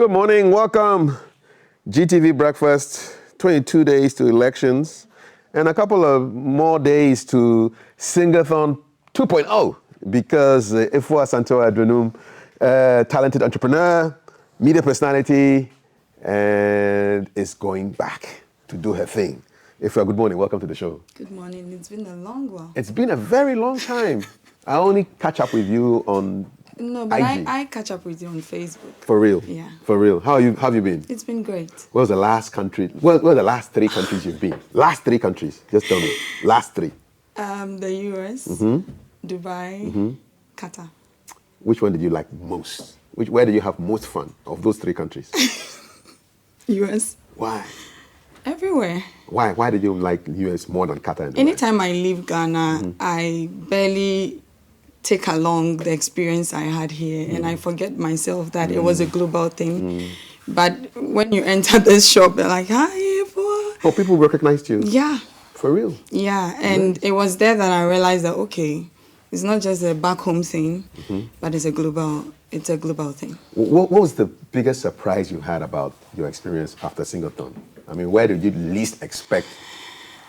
Good morning, welcome. GTV Breakfast, 22 days to elections, and a couple of more days to Singathon 2.0 because Afua Asantewaa, talented entrepreneur, media personality, and is going back to do her thing. Afua, good morning, welcome to the show. Good morning, it's been a long while. It's been a very long time. I only catch up with you on No, but IG. I catch up with you on Facebook. For real? Yeah. For real. How have you been? It's been great. Where was the last country? Where are the last three countries you've been? Last three countries. Just tell me. Last three. The US, Dubai, Qatar. Which one did you like most? Where did you have most fun of those three countries? US. Why? Everywhere. Why? Why did you like US more than Qatar and Dubai? Anytime I leave Ghana, I barely take along the experience I had here, and I forget myself that it was a global thing. But when you enter this shop, they're like, "Hi, boy." Oh, people recognized you? Yeah. For real? Yeah, and it was there that I realized that, okay, it's not just a back home thing, but it's a global thing. What was the biggest surprise you had about your experience after Sing-A-Thon? I mean, where did you least expect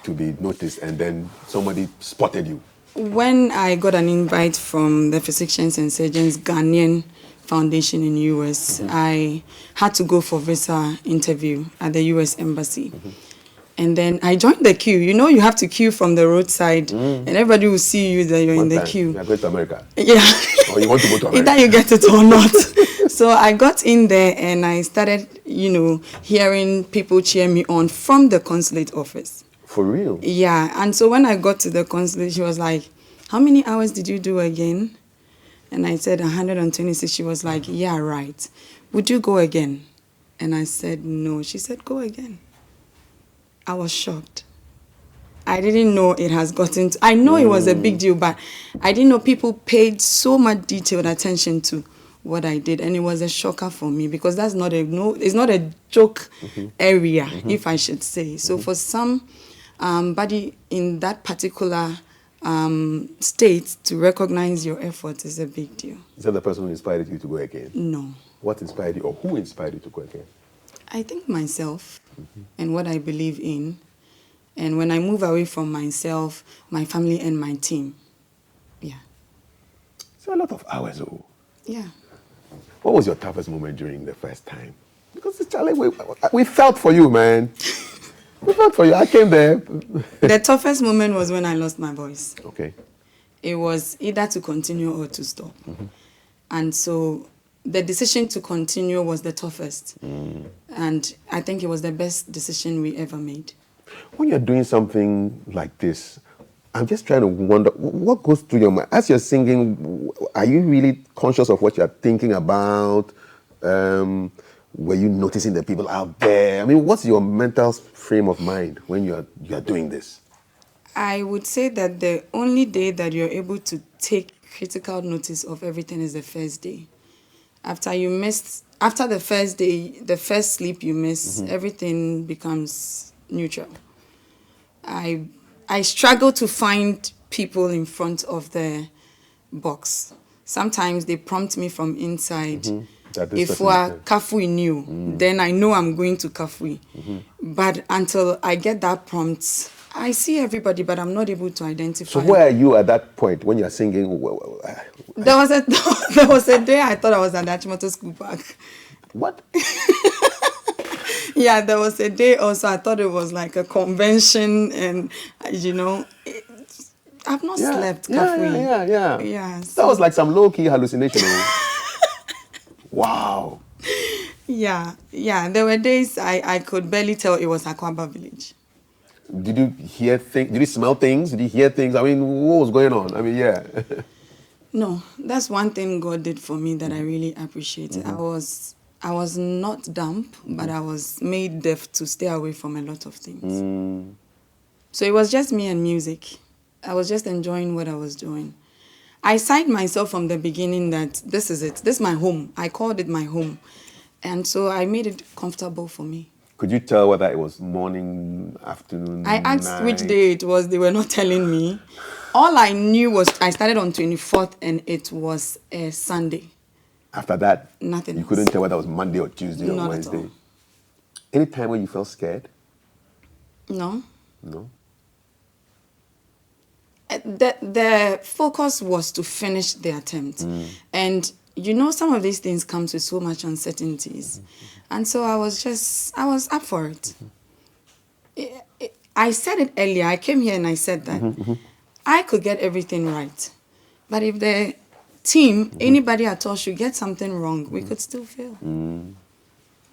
to be noticed and then somebody spotted you? When I got an invite from the Physicians and Surgeons Ghanaian Foundation in US, I had to go for visa interview at the US Embassy. And then I joined the queue. You know, you have to queue from the roadside, and everybody will see you that you're in the queue. You're going to America. Yeah. Or you want to go to America. Either you get it or not. So I got in there and I started, hearing people cheer me on from the consulate office. For real? Yeah. And so when I got to the consulate, she was like, "How many hours did you do again?" And I said 126. She was like, "Yeah, right. Would you go again?" And I said, "No." She said, "Go again." I was shocked. I didn't know it has gotten to, I know it was a big deal, but I didn't know people paid so much detailed attention to what I did, and it was a shocker for me because that's not it's not a joke area, if I should say. So for somebody in that particular state to recognize your effort is a big deal. Is that the person who inspired you to go again? No. What inspired you, or who inspired you to go again? I think myself and what I believe in. And when I move away from myself, my family and my team. Yeah. So a lot of hours, oh. Yeah. What was your toughest moment during the first time? Because Charlie, we felt for you, man. We felt for you. I came there. The toughest moment was when I lost my voice. Okay. It was either to continue or to stop. And so the decision to continue was the toughest. And I think it was the best decision we ever made. When you're doing something like this, I'm just trying to wonder, what goes through your mind? As you're singing, are you really conscious of what you're thinking about? Were you noticing the people out there? I mean, what's your mental frame of mind when you're doing this? I would say that the only day that you're able to take critical notice of everything is the first day. After the first day, the first sleep you miss, everything becomes neutral. I struggle to find people in front of the box. Sometimes they prompt me from inside. If we're Kafui new, then I know I'm going to Kafui. But until I get that prompt, I see everybody, but I'm not able to identify. So where are you at that point when you're singing? There was a day I thought I was at the Achimota School Park. What? Yeah, there was a day also I thought it was like a convention, and I've not slept. Yeah. So. That was like some low-key hallucination. Wow. Yeah. There were days I could barely tell it was Akwaba village. Did you hear things? Did you smell things? Did you hear things? I mean, what was going on? I mean, yeah. No, that's one thing God did for me that I really appreciated. I was not dumb, but I was made deaf to stay away from a lot of things. So it was just me and music. I was just enjoying what I was doing. I signed myself from the beginning that this is it. This is my home. I called it my home. And so I made it comfortable for me. Could you tell whether it was morning, afternoon, I asked night? which day it was. They were not telling me. All I knew was I started on 24th and it was a Sunday. After that, Nothing you else. couldn't tell whether it was Monday or Tuesday or Not at Wednesday. all. Any time when you felt scared? No. No. The focus was to finish the attempt. And you know, some of these things comes with so much uncertainties. And so I was up for it. I said it earlier. I came here and I said that I could get everything right. But if the team, anybody at all, should get something wrong, we could still fail.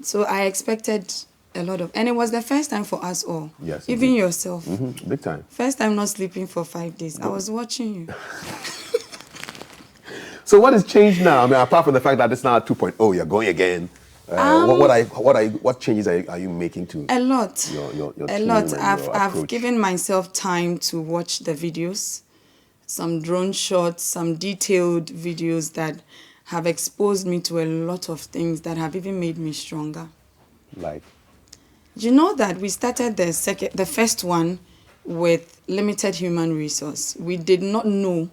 So I expected a lot of, and it was the first time for us all. Yes, even indeed. yourself. Big time. First time not sleeping for 5 days. I was watching you. So what has changed now? I mean, apart from the fact that it's now 2.0, you're going again. What changes are you making to A lot. your A team lot. and your I've approach? given myself time to watch the videos, some drone shots, some detailed videos that have exposed me to a lot of things that have even made me stronger. Like? You know that we started the first one with limited human resource. We did not know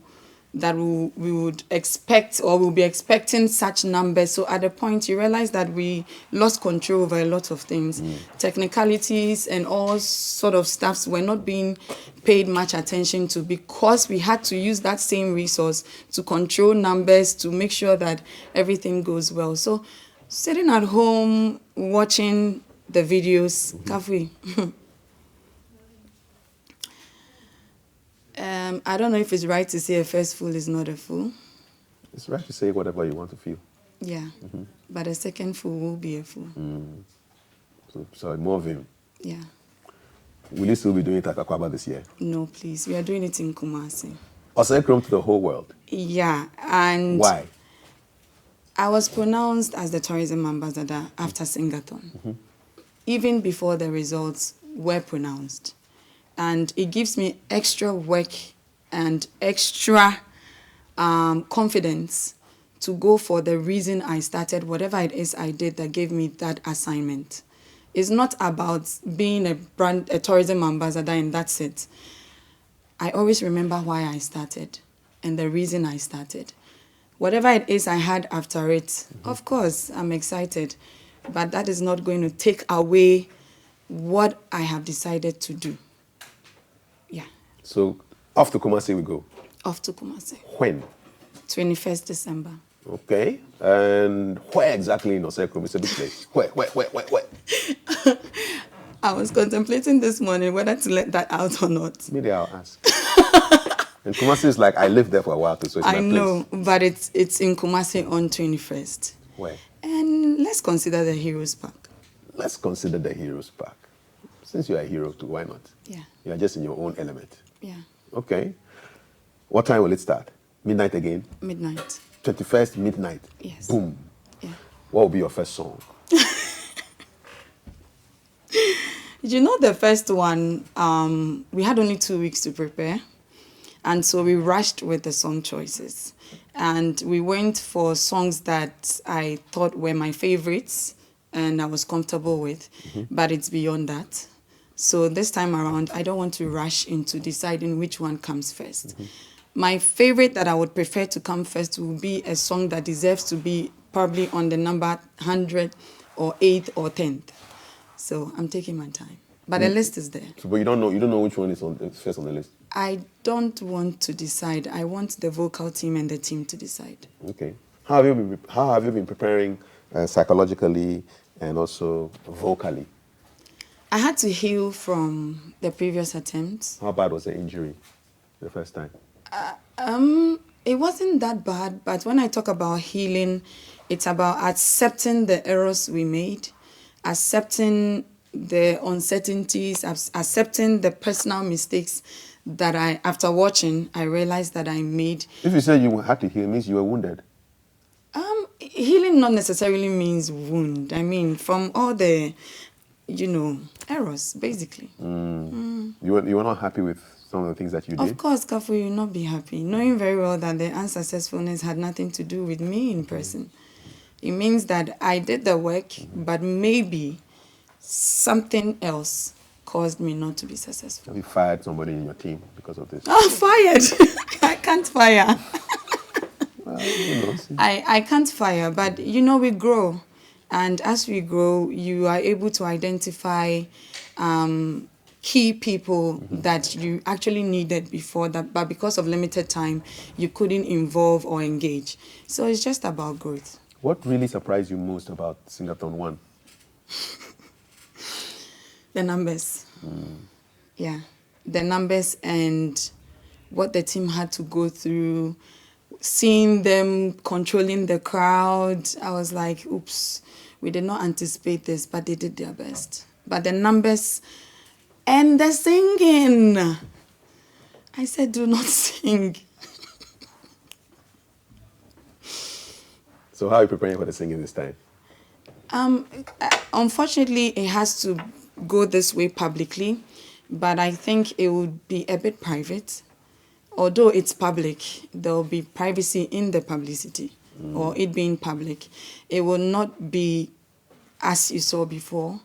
that we would expect or we'll be expecting such numbers. So at the point you realize that we lost control over a lot of things. Technicalities and all sort of stuffs were not being paid much attention to because we had to use that same resource to control numbers to make sure that everything goes well. So sitting at home watching the videos, Kafui. I don't know if it's right to say a first fool is not a fool. It's right to say whatever you want to feel. Yeah, but a second fool will be a fool. So more of him. Yeah. Will you still be doing it at Akwaba this year? No, please. We are doing it in Kumasi. Asantewaa to the whole world. Yeah, and Why? I was pronounced as the tourism ambassador after Singathon, even before the results were pronounced. And it gives me extra work and extra confidence to go for the reason I started, whatever it is I did that gave me that assignment. It's not about being a tourism ambassador and that's it. I always remember why I started and the reason I started. Whatever it is I had after it, of course, I'm excited, but that is not going to take away what I have decided to do. Yeah. So off to Kumasi we go. Off to Kumasi. When? 21st December. Okay. And where exactly in Osekrom? It's a big place. Where? I was contemplating this morning whether to let that out or not. Maybe I'll ask. And Kumasi is like, I lived there for a while too, so it's my I place. know, but it's in Kumasi on 21st. Where? And let's consider the Heroes Park. Let's consider the Heroes Park. Since you're a hero too, why not? Yeah. You're just in your own element. Yeah. Okay. What time will it start? Midnight again? Midnight. 21st, midnight? Yes. Boom. Yeah. What will be your first song? You know, the first one, we had only 2 weeks to prepare. And so we rushed with the song choices. And we went for songs that I thought were my favorites and I was comfortable with, but it's beyond that. So this time around, I don't want to rush into deciding which one comes first. My favorite that I would prefer to come first will be a song that deserves to be probably on the number 100 or 8th or 10th. So I'm taking my time. But the list is there. So, but you don't know which one is first on the list? I don't want to decide. I want the vocal team and the team to decide. Okay. How have you been preparing psychologically and also vocally? I had to heal from the previous attempts. How bad was the injury the first time? It wasn't that bad, but when I talk about healing, it's about accepting the errors we made, accepting the uncertainties, accepting the personal mistakes that after watching, I realized that I made. If you say you had to heal, it means you were wounded. Healing not necessarily means wound. I mean, from all the, errors, basically. You were not happy with some of the things that you did? Of course, Kafu, you'll not be happy, knowing very well that the unsuccessfulness had nothing to do with me in person. It means that I did the work, but maybe something else caused me not to be successful. Have you fired somebody in your team because of this? Oh, fired! I can't fire. Who knows? I can't fire, but you know, we grow. And as we grow, you are able to identify key people that you actually needed before that, but because of limited time, you couldn't involve or engage. So it's just about growth. What really surprised you most about Singathon 1? The numbers. Yeah. The numbers and what the team had to go through, seeing them controlling the crowd. I was like, oops, we did not anticipate this, but they did their best. But the numbers and the singing. I said, do not sing. So how are you preparing for the singing this time? Unfortunately, it has to go this way publicly, but I think it would be a bit private. Although it's public, there will be privacy in the publicity, or it being public. It will not be as you saw before,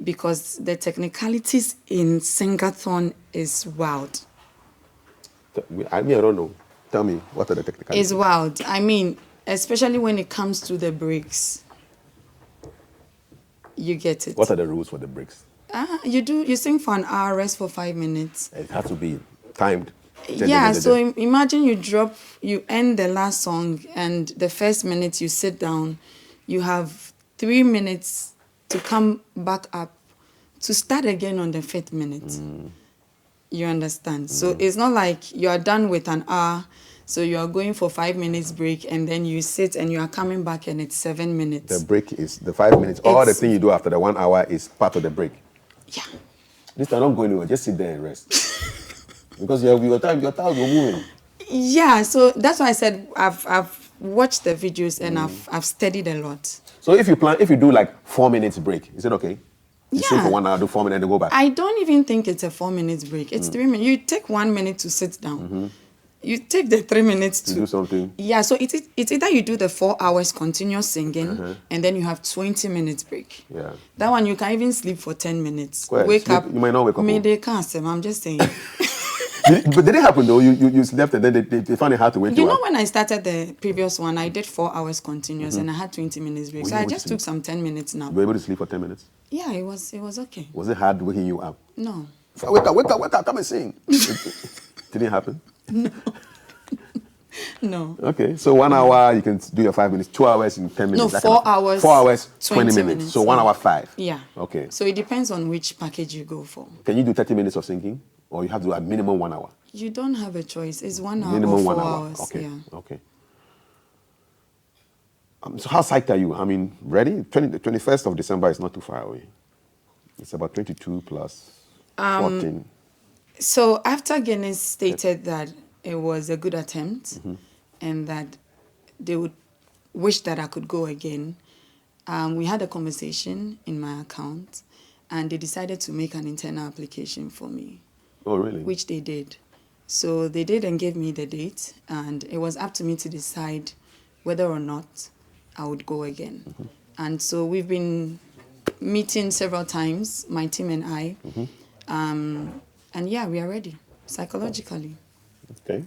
because the technicalities in Sing-A-Thon is wild. I don't know. Tell me, what are the technicalities? It's wild. I mean, especially when it comes to the breaks. You get it. What are the rules for the breaks? You sing for an hour, rest for 5 minutes. It has to be timed. Yeah, so imagine you end the last song, and the first minute you sit down, you have 3 minutes to come back up to start again on the 5th minute. You understand? So it's not like you are done with an hour, so you are going for 5 minutes break, and then you sit and you are coming back and it's 7 minutes. The break is the 5 minutes. All the thing you do after the 1 hour is part of the break. Yeah. This time, don't go anywhere. Just sit there and rest. Because your time will moving. Yeah, so that's why I said I've watched the videos and I've studied a lot. So if you do like 4 minutes break, is it okay? You sing Yeah. for 1 hour, do 4 minutes, and go back. I don't even think it's a 4 minutes break. It's 3 minutes. You take 1 minute to sit down. You take the 3 minutes to do something. Yeah, so it's either you do the 4 hours continuous singing and then you have 20 minutes break. Yeah. That one you can even sleep for 10 minutes. Go ahead, wake sleep. up. You might not wake up. Maybe can't. I'm just saying. But did it happen though? You slept and then they found it hard to wake you You know, up. when I started the previous one, I did 4 hours continuous and I had 20 minutes break. Were So you I able to just sleep? took some 10 minutes now. You were able to sleep for 10 minutes? Yeah, it was okay. Was it hard waking you up? No. So wake up, come and sing. Didn't happen? No. Okay, so 1 hour you can do your 5 minutes, 2 hours in 10 minutes. No, 4 hours. 4 hours, 20 20 minutes. So 1 yeah. hour 5. Yeah. Okay. So it depends on which package you go for. Can you do 30 minutes of singing? Or you have to do at minimum 1 hour? You don't have a choice. It's 1 hour Minimum or 1 4 hour. hours. Okay. Yeah. Okay. So how psyched are you? I mean, ready? The 21st of December is not too far away. It's about 22 plus 14. So after Guinness stated that it was a good attempt and that they would wish that I could go again, we had a conversation in my account and they decided to make an internal application for me. Oh, really? Which they did. So they did and gave me the date, and it was up to me to decide whether or not I would go again. And so we've been meeting several times, my team and I. And yeah, we are ready, psychologically. Okay.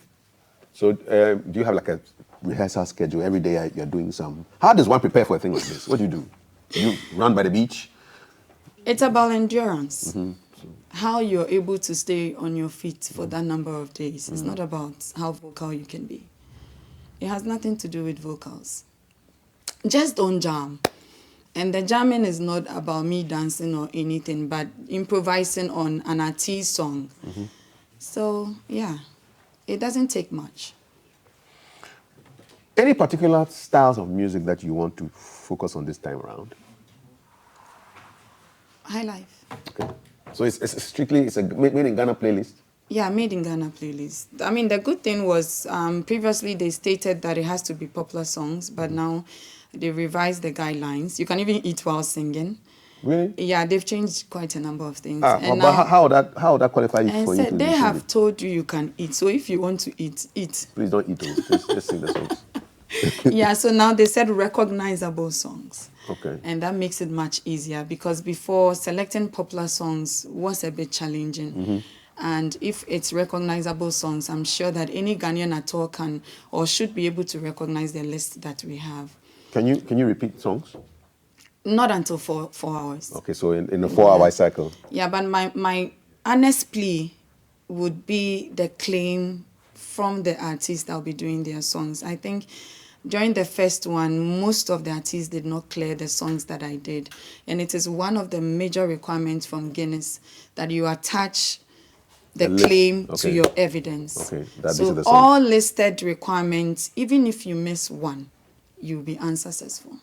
So do you have like a rehearsal schedule? Every day you're doing some... How does one prepare for a thing like this? What do? Do you run by the beach? It's about endurance. How you're able to stay on your feet for that number of days. It's not about how vocal you can be. It has nothing to do with vocals. Just don't jam. And the jamming is not about me dancing or anything, but improvising on an artist song. So, yeah, it doesn't take much. Any particular styles of music that you want to focus on this time around? High life. Okay. So it's strictly a made in Ghana playlist? Yeah, made in Ghana playlist. I mean, the good thing was previously they stated that it has to be popular songs, but now they revised the guidelines. You can even eat while singing. Really? Yeah, they've changed quite a number of things. And but how would that qualify you and for you to they sing have it? told you can eat. So if you want to eat, eat. Please don't eat those. Just sing the songs. Yeah, so now they said recognizable songs. Okay. And that makes it much easier because before selecting popular songs was a bit challenging. And if it's recognizable songs, I'm sure that any Ghanaian at all can or should be able to recognize the list that we have. Can you repeat songs? Not until 4 hours. Okay, so in a 4-hour cycle. Yeah, but my honest plea would be the claim from the artists that will be doing their songs. I think during the first one, most of the artists did not clear the songs that I did. And it is one of the major requirements from Guinness that you attach the claim to your evidence. Okay, so all listed requirements, even if you miss one, you'll be unsuccessful.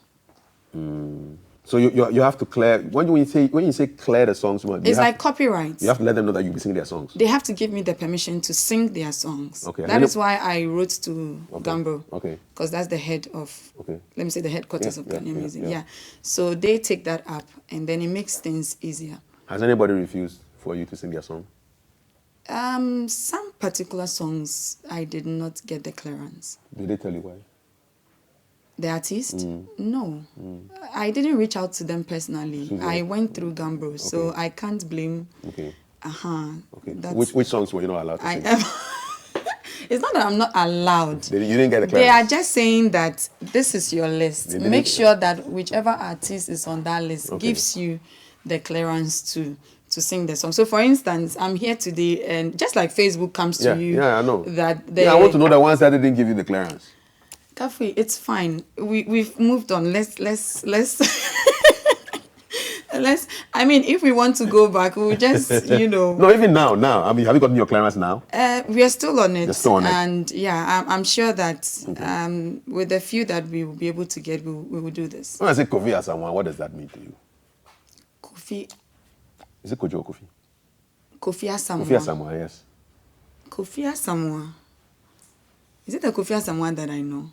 So you have to clear when you say clear the songs. It's like copyright. You have to let them know that you'll be singing their songs. They have to give me the permission to sing their songs. Okay. That is why I wrote to Gambo. Okay. Because that's the head of, let me say, the headquarters of Ghanaian music. Yeah. So they take that up, and then it makes things easier. Has anybody refused for you to sing their song? Some particular songs I did not get the clearance. Did they tell you why? The artist? No. I didn't reach out to them personally. I went through Gambro, so I can't blame. Okay. Okay. Which songs were you not allowed to sing? It's not that I'm not allowed. You didn't get the clearance? They are just saying that this is your list. Make sure that whichever artist is on that list gives you the clearance to sing the song. So, for instance, I'm here today, and just like Facebook comes to you. Yeah, I know. I want to know the ones that didn't give you the clearance. Kafi, it's fine. We've moved on. Let's I mean, if we want to go back, we'll just, No, even now. I mean, have you gotten your clearance now? We are still on it. You're still on it. And yeah, I'm sure that with the few that we will be able to get, we will do this. When I say Kofi Asamoah, what does that mean to you? Kofi. Is it Kojo or Kofi? Kofi Asamoah. Kofi Asamoah, yes. Kofi Asamoah. Is it the Kofi Asamoah that I know?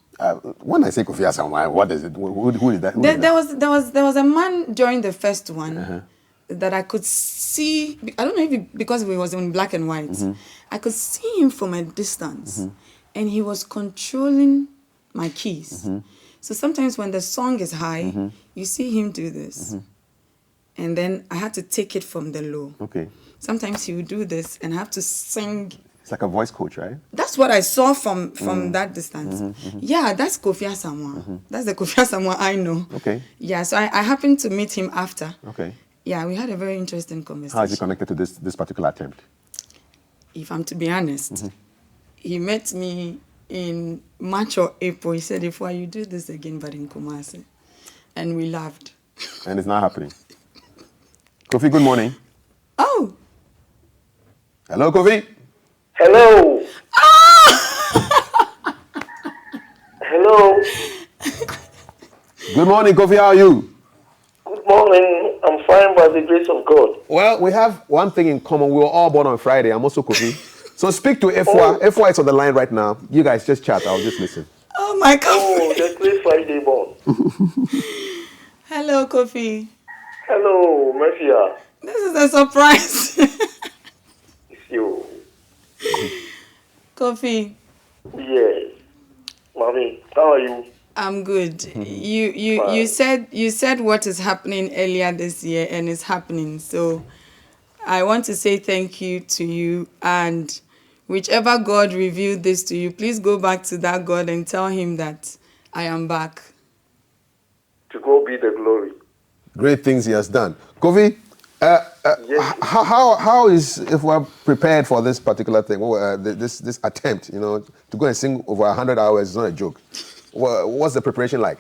When I say Kofi Asamoah, what is it? Who is that? There was a man during the first one that I could see. I don't know if because it was in black and white. I could see him from a distance, and he was controlling my keys. So sometimes when the song is high, you see him do this, and then I had to take it from the low. Okay. Sometimes he would do this, and I have to sing. It's like a voice coach, right? That's what I saw from that distance. Yeah, that's Kofi Asamoah. That's the Kofi Asamoah I know. Okay. Yeah, so I happened to meet him after. Okay. Yeah, we had a very interesting conversation. How is he connected to this particular attempt? If I'm to be honest, he met me in March or April. He said, "Afua, you do this again, but in Kumasi." And we laughed. And it's not happening. Kofi, good morning. Oh. Hello, Kofi. Hello. Hello. Good morning, Kofi. How are you? Good morning. I'm fine by the grace of God. Well, we have one thing in common. We were all born on Friday. I'm also Kofi. So speak to Afua. Afua is on the line right now. You guys just chat. I'll just listen. Oh, my God. Oh, the great Friday born. Hello, Kofi. Hello, Mafia. This is a surprise. It's you. Kofi. Yes. Mommy, how are you? I'm good. You said what is happening earlier this year, and it's happening. So I want to say thank you to you, and whichever God revealed this to you, please go back to that God and tell him that I am back. To God be the glory. Great things he has done. Kofi, yes. how is Afua prepared for this particular thing? This attempt, to go and sing over 100 hours is not a joke. What's the preparation like?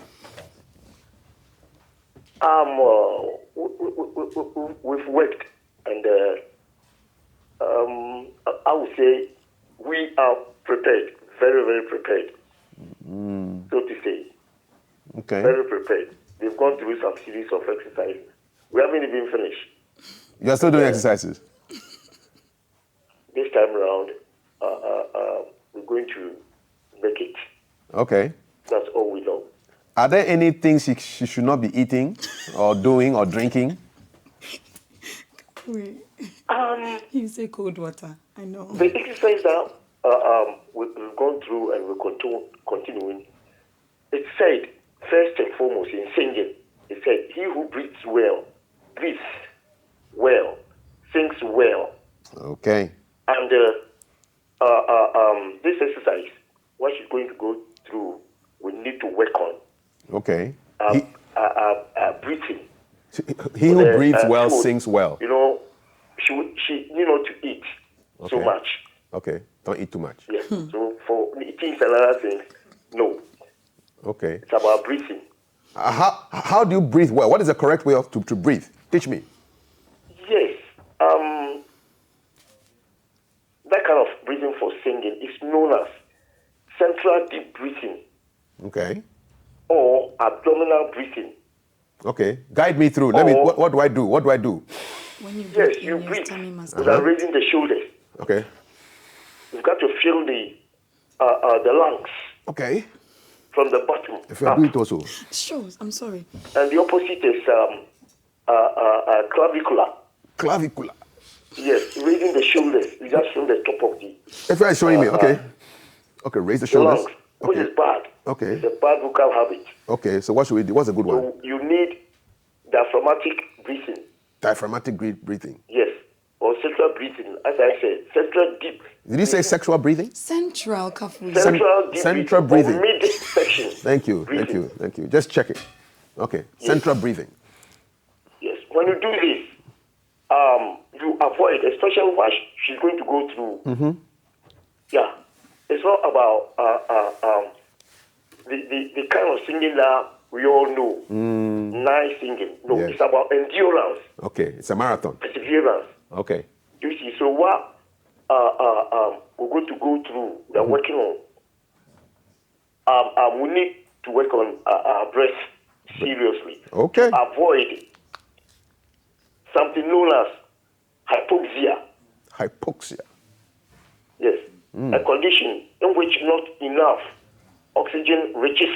We've worked, and I would say we are prepared, very, very prepared, so to say. Okay. Very prepared. They've gone through some series of exercises. We haven't even finished. You are still doing exercises? This time around, we're going to make it. Okay. That's all we know. Are there any things she should not be eating or doing or drinking? Wait. You say cold water. I know. The exercise that we've gone through and we're continuing, it said, first and foremost, in singing, it said, he who breathes well, sings well. Okay. Okay. Breathing. He who breathes well food, sings well. You know, she need not to eat so much. Okay. Don't eat too much. Yes. So for eating and other things, no. Okay. It's about breathing. How do you breathe well? What is the correct way to breathe? Teach me. Yes. That kind of breathing for singing is known as central deep breathing. Okay. Or abdominal breathing. Okay. Guide me through. What do I do? What do I do? When you breathe Yes, in, you your breathe tummy must without raising the shoulders. Okay. You've got to feel the lungs. Okay. From the bottom. If you do it also. Sure, I'm sorry. And the opposite is clavicular. Clavicular. Yes, raising the shoulders. You just feel the top of the. If you're showing me, okay. Okay, raise the shoulders. Lungs, which is bad. Okay. It's a bad vocal habit. Okay, so what should we do? What's a good one? So you need diaphragmatic breathing. Diaphragmatic breathing. Yes. Or central breathing, as I said, central deep. Did you say sexual breathing? Central Kafui. Central deep central breathing. breathing. Or mid-section. Thank you. Just check it. Okay, Yes. central breathing. Yes. When you do this, you avoid, especially what she's going to go through. Mm-hmm. Yeah. It's not about the kind of singing that we all know. Nice singing. No, Yes. it's about endurance. Okay, it's a marathon. Perseverance. Okay. You see, so what we're going to go through, we're working on, we need to work on our breath seriously. Okay. To avoid something known as hypoxia. Hypoxia. Yes. A condition in which not enough oxygen reaches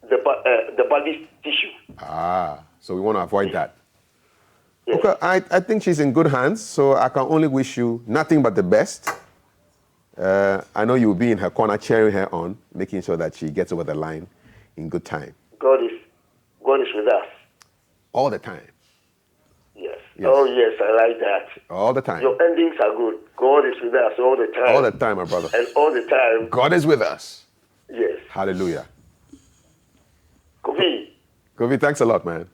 the body's tissue. So we want to avoid that. Yes. Okay, I think she's in good hands, so I can only wish you nothing but the best. I know you'll be in her corner, cheering her on, making sure that she gets over the line in good time. God is with us. All the time. Yes. Yes. Oh, yes, I like that. All the time. Your endings are good. God is with us all the time. All the time, my brother. And all the time. God is with us. Yes. Hallelujah. Kofi, thanks a lot, man.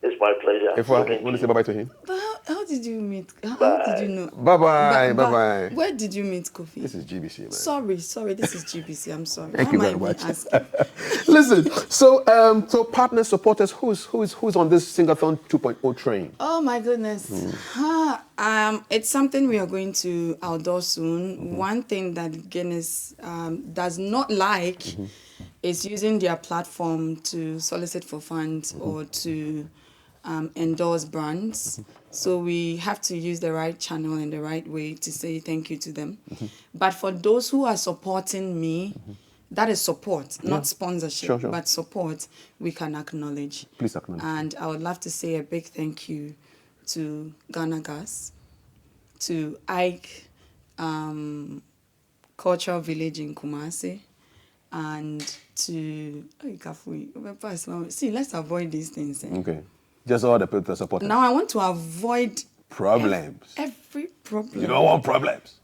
it's my pleasure. Afua, you want to say bye-bye to him? But how did you meet? How did you know? Bye-bye, But bye-bye. where did you meet Kofi? This is GBC, man. Sorry, this is GBC. I'm sorry. Thank Why you am I very even much. asking? Listen, so partners, supporters, who's on this Singathon 2.0 train? Oh my goodness. It's something we are going to outdoor soon. One thing that Guinness does not like is using their platform to solicit for funds or to endorse brands. So we have to use the right channel and the right way to say thank you to them. But for those who are supporting me, that is support, not sponsorship, Sure. but support we can acknowledge. Please acknowledge. And I would love to say a big thank you to Ghana Gas, to Ike Cultural Village in Kumasi, and to see, let's avoid these things. Okay. Just all the people supporting. Now I want to avoid Problems. every problem. You don't want problems.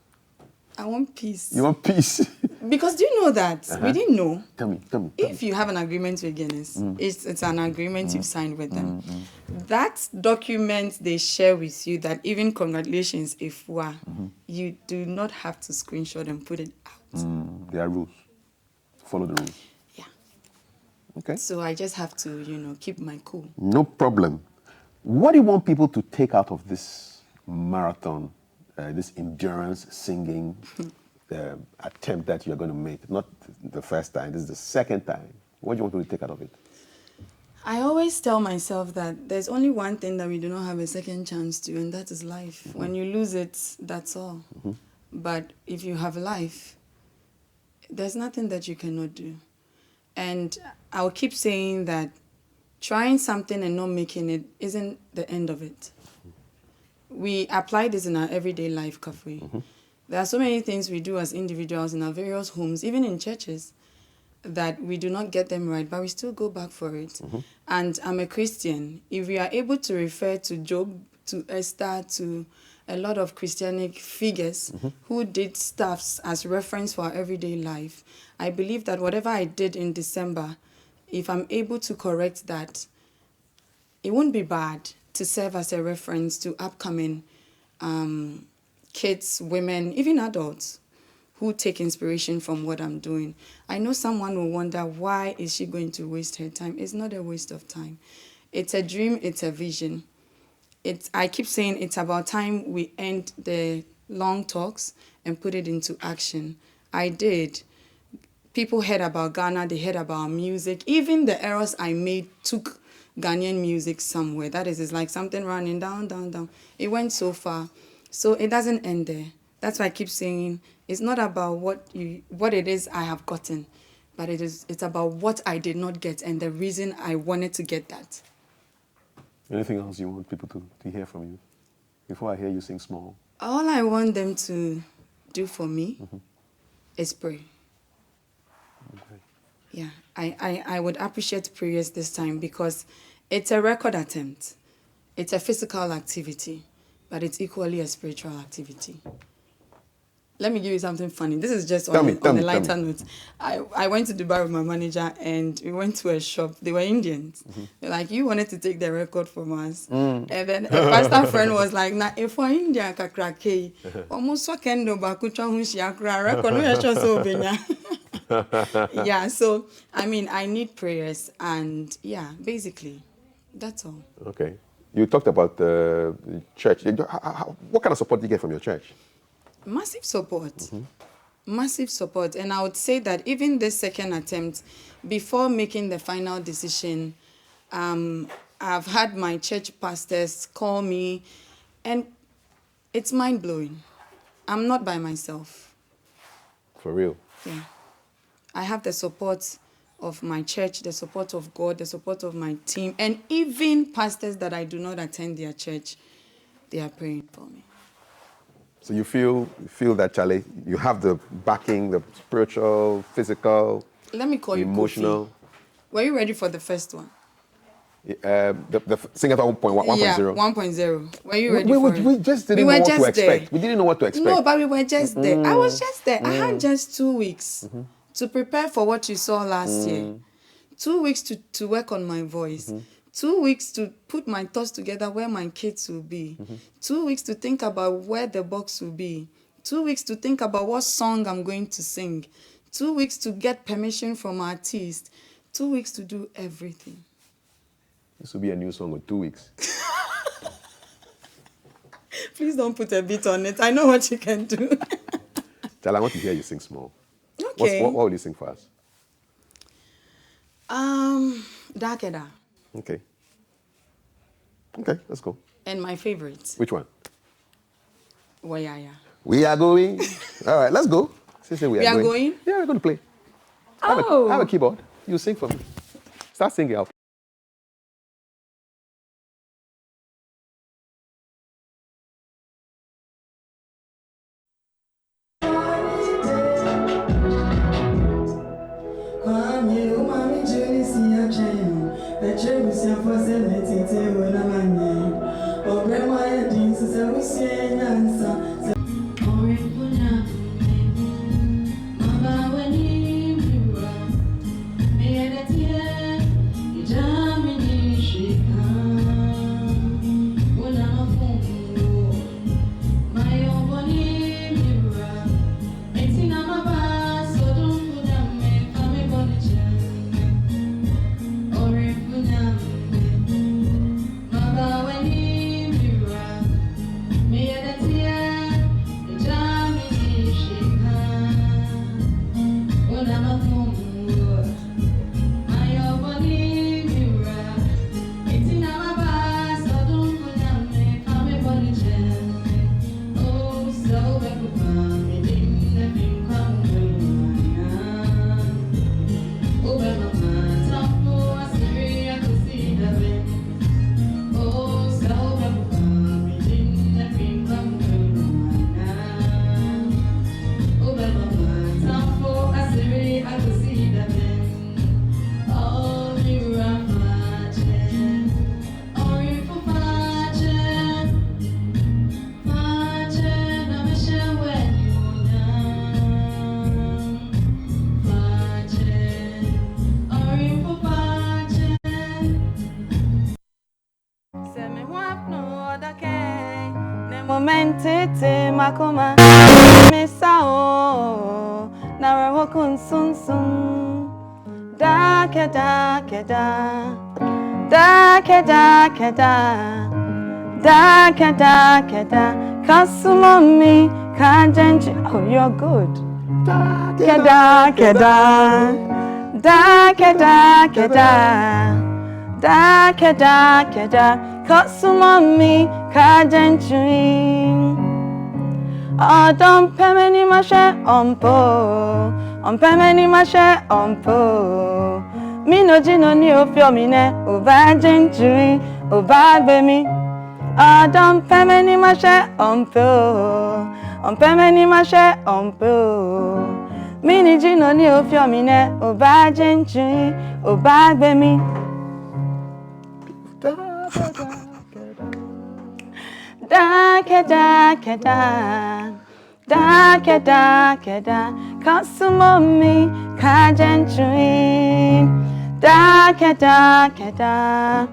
I want peace. You want peace. Because do you know that? We didn't know. Tell me. If you have an agreement with Guinness, it's an agreement you've signed with them. That document they share with you, that even congratulations, Afua, you do not have to screenshot and put it out. There are rules. Follow the rules. Yeah. Okay. So I just have to, keep my cool. No problem. What do you want people to take out of this marathon, this endurance singing attempt that you're going to make? Not the first time, this is the second time. What do you want people to take out of it? I always tell myself that there's only one thing that we do not have a second chance to, and that is life. When you lose it, that's all. But if you have life, there's nothing that you cannot do. And I'll keep saying that trying something and not making it isn't the end of it. We apply this in our everyday life, Kafui. There are so many things we do as individuals in our various homes, even in churches, that we do not get them right, but we still go back for it. And I'm a Christian. If we are able to refer to Job, to Esther, to a lot of Christianic figures who did stuffs as reference for our everyday life, I believe that whatever I did in December if I'm able to correct that, it wouldn't be bad to serve as a reference to upcoming kids, women, even adults who take inspiration from what I'm doing. I know someone will wonder, why is she going to waste her time? It's not a waste of time. It's a dream, it's a vision. I keep saying it's about time we end the long talks and put it into action. I did. People heard about Ghana, they heard about music. Even the errors I made took Ghanaian music somewhere. That is, it's like something running down, down, down. It went so far. So it doesn't end there. That's why I keep saying it's not about what it is I have gotten, but it's about what I did not get and the reason I wanted to get that. Anything else you want people to hear from you before I hear you sing small? All I want them to do for me is pray. Okay. Yeah, I would appreciate prayers this time because it's a record attempt. It's a physical activity, but it's equally a spiritual activity. Let me give you something funny. This is just on a lighter note. I went to Dubai with my manager and we went to a shop. They were Indians. They're like, you wanted to take the record from us. And then a pastor friend was like, nah, if we're Indian, kakrake, almost wakendo bakucha hunshiakra record, we are so benya. Yeah, so, I mean, I need prayers and yeah, basically, that's all. Okay. You talked about the church. What kind of support do you get from your church? Massive support. Massive support. And I would say that even this second attempt, before making the final decision, I've had my church pastors call me, and it's mind-blowing. I'm not by myself. For real? Yeah. I have the support of my church, the support of God, the support of my team, and even pastors that I do not attend their church, they are praying for me. So you feel that, Charlie, you have the backing, the spiritual, physical, Let me call emotional. You Were you ready for the first one? The Singathon 1.0? Yeah, 1.0. Were you ready for it? We just didn't know what to expect. We didn't know what to expect. No, but we were just there. I was just there. I had just 2 weeks to prepare for what you saw last year. 2 weeks to work on my voice. 2 weeks to put my thoughts together where my kids will be. 2 weeks to think about where the box will be. 2 weeks to think about what song I'm going to sing. 2 weeks to get permission from artists. 2 weeks to do everything. This will be a new song in 2 weeks. Please don't put a beat on it. I know what you can do. Charlie, I want to hear you sing small. Okay. What will you sing for us? Dakeda. Okay. Okay, let's go. And my favorite. Which one? Wayaya. We are going. All right, let's go. Say we are going? Yeah, we're going to play. I have a keyboard. You sing for me. Start singing out. Baba have no other care. Ne momentete makoma misao na rewokun sun sun. Da keda keda. Da keda keda. Da keda keda. Kasumami kajenji. Oh, you're good. Da keda keda. Da keda keda. Da keda keda. Kasumami kajenji. Adam pemeni mashe ompo. Pemeni mashe ompo. Mino jino ni ofio mine. Oba jenji. Oba bemi. Adam pemeni mashe ompo. Pemeni mashe ompo. Mini jino ni ofio mine. Oba jenji. Oba bemi. Da keda keda. Da keda keda. Kasumami kajenji. Da keda keda.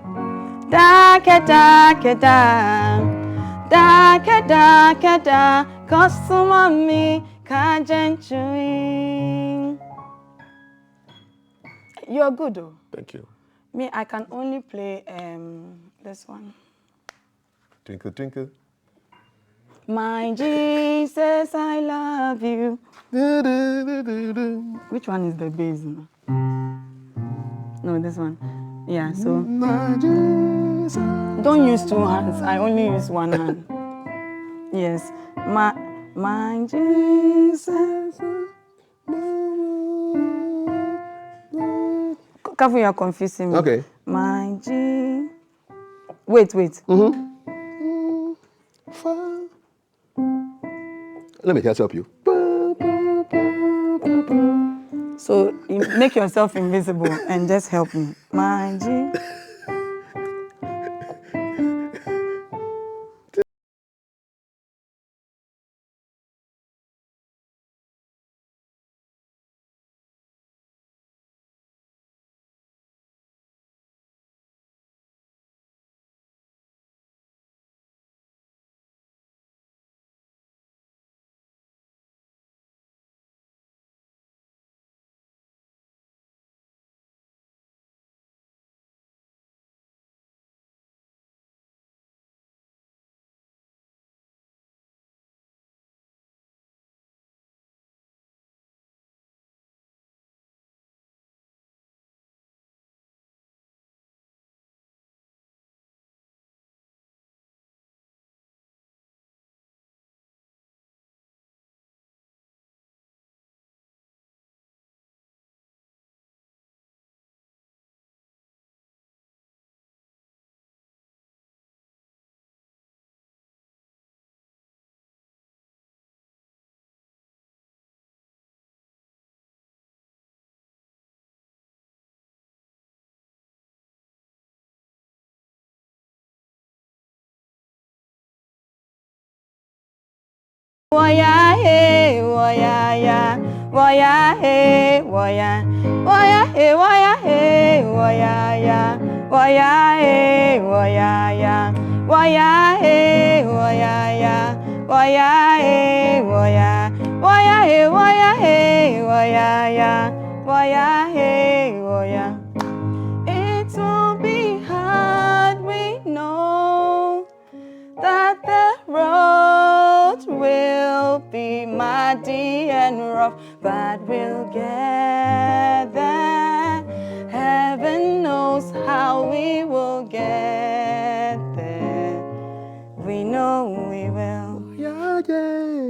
Da keda keda. Da keda keda. Kasumami kajenji. You're good though. Thank you. Me, I can only play this one. Twinkle, twinkle. My Jesus, I love you. Which one is the bass? No, this one. Yeah, so. My Jesus. Don't use two hands. I only use one hand. Yes. My Jesus. Kafu, you are confusing me. Okay. My G. Wait. Let me help you. So make yourself invisible and just help me. My G. Waya hey, waya ya, waya hey, waya, waya hey, waya hey, waya ya, waya hey, waya ya, waya hey, waya ya, waya hey, waya, waya hey, waya hey, waya ya, waya hey, waya. It will be hard, we know that the road will be muddy and rough, but we'll get there. Heaven knows how we will get there. We know we will.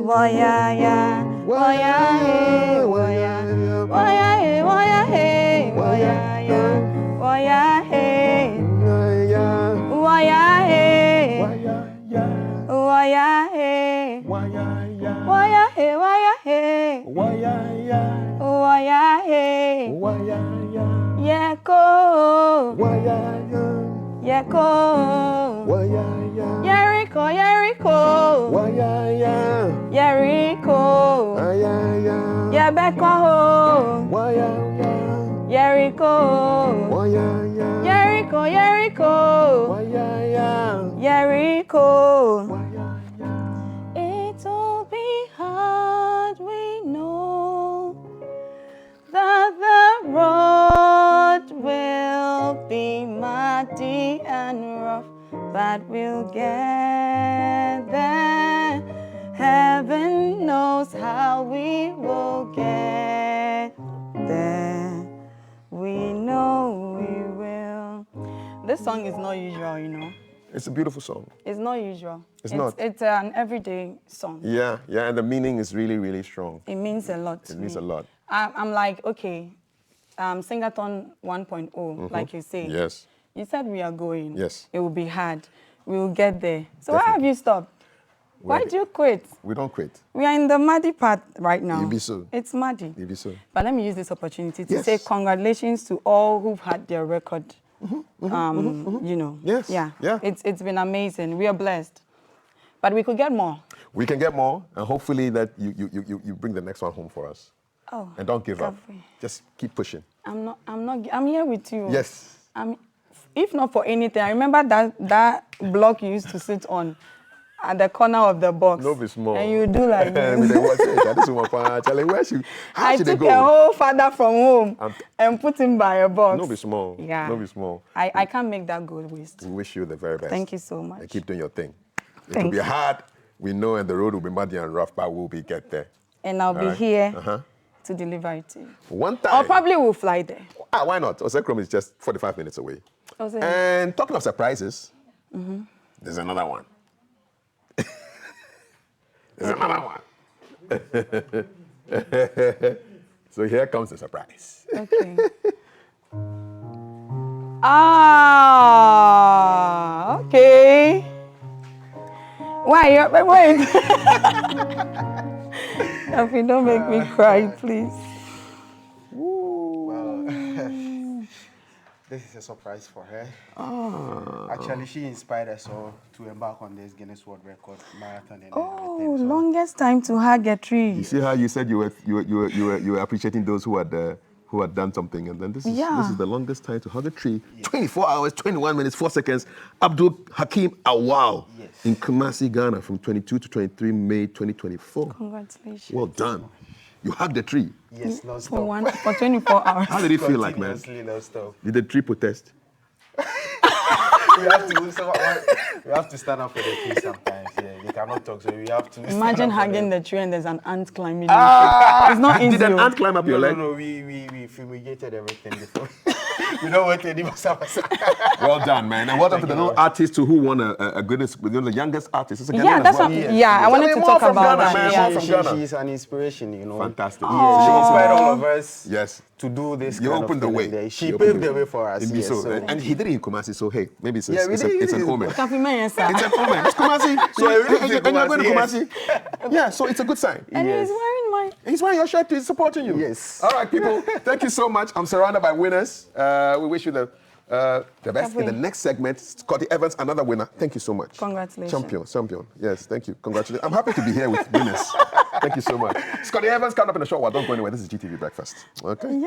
Waya ya, waya hey, waya, waya hey, waya hey, waya ya, waya hey, waya hey, waya hey, waya hey, waya hey, waya hey, yeko, yeko, Jericho, Jericho, Jericho, Yebeko, Jericho, Jericho, Jericho, Jericho. It'll be hard, we know, that the road will be muddy and rough, but we'll get there. Heaven knows how we will get there. We know we will. This song is not usual, you know. It's a beautiful song. It's not usual. It's not. It's an everyday song. Yeah, and the meaning is really, really strong. It means a lot. It means a lot. I'm like, okay, Singathon 1.0, like you say. Yes. You said we are going. Yes. It will be hard. We will get there. So Definitely. why have you stopped? Why did you quit? We don't quit. We are in the muddy part right now. You be so. It's muddy. You be so. But let me use this opportunity to Yes. say congratulations to all who've had their record. You know. Yes. Yeah. Yeah. It's been amazing. We are blessed. But we could get more. We can get more, and hopefully that you bring the next one home for us. Oh. And don't give up. Lovely. Just keep pushing. I'm here with you. Yes. If not for anything, I remember that block you used to sit on at the corner of the box. No be small. And you do like this. I took a whole father from home and put him by a box. No be small. Yeah. No be small. I can't make that good waste. We wish you the very best. Thank you so much. And keep doing your thing. It Thank will be you. hard, we know, and the road will be muddy and rough, but we'll get there. And I'll be right. here to deliver it to you. One time. Or probably we'll fly there. Why not? Osekrom is just 45 minutes away. And talking of surprises, there's another one. There's another one. So here comes the surprise. Okay. Okay. Wait. Afi, don't make me cry, please. Well, this is a surprise for her. Actually, she inspired us all to embark on this Guinness World Record marathon and everything. So Longest time to hug a tree. You see how you said you were appreciating those who had done something, and then this is the longest time to hug a tree. 24 hours, 21 minutes, 4 seconds. Abdul Hakim Awal in Kumasi, Ghana, from 22 to 23 May 2024. Congratulations. Well done. You hugged the tree. yes, non-stop. For 24 hours. How did it feel like, man? Continuously, non-stop. Did the tree protest? We have to stand up for the tree sometimes. Yeah, they cannot talk, so we have to. Imagine hugging the tree and there's an ant climbing. It's not easy. Did an ant climb up your leg? No, we fumigated everything before. We don't want any masala. Well done, man. And well done to the little artist who won a Guinness, the youngest artist. It's a Ghanaian That's as well. what. Yeah, I wanted to More talk from about Ghana, that. man. Yeah. More from Ghana. She's an inspiration, you know. Fantastic. Yeah, she inspired all of us. Yes. To do this. You kind opened of the way. thing. She You opened paved the way for us. Indeed Yes, so. so. And he did it in Kumasi, so hey, maybe it's, Yeah, we did it's an it. omen. Kafi Menya, sir. It's an omen. It's Kumasi. So Yeah, we did and it you're going to Kumasi, Kumasi. Yeah, so it's a good sign. And Yes. he's wearing my. He's wearing your shirt. He's supporting you. Yes. All right, people. Thank you so much. I'm surrounded by winners. We wish you the best. In the next segment, Scotty Evans, another winner. Thank you so much. Congratulations. Champion. Yes, thank you. Congratulations. I'm happy to be here with winners. Thank you so much. Scotty Evans, coming up in a short while. Don't go anywhere. This is GTV Breakfast. Okay.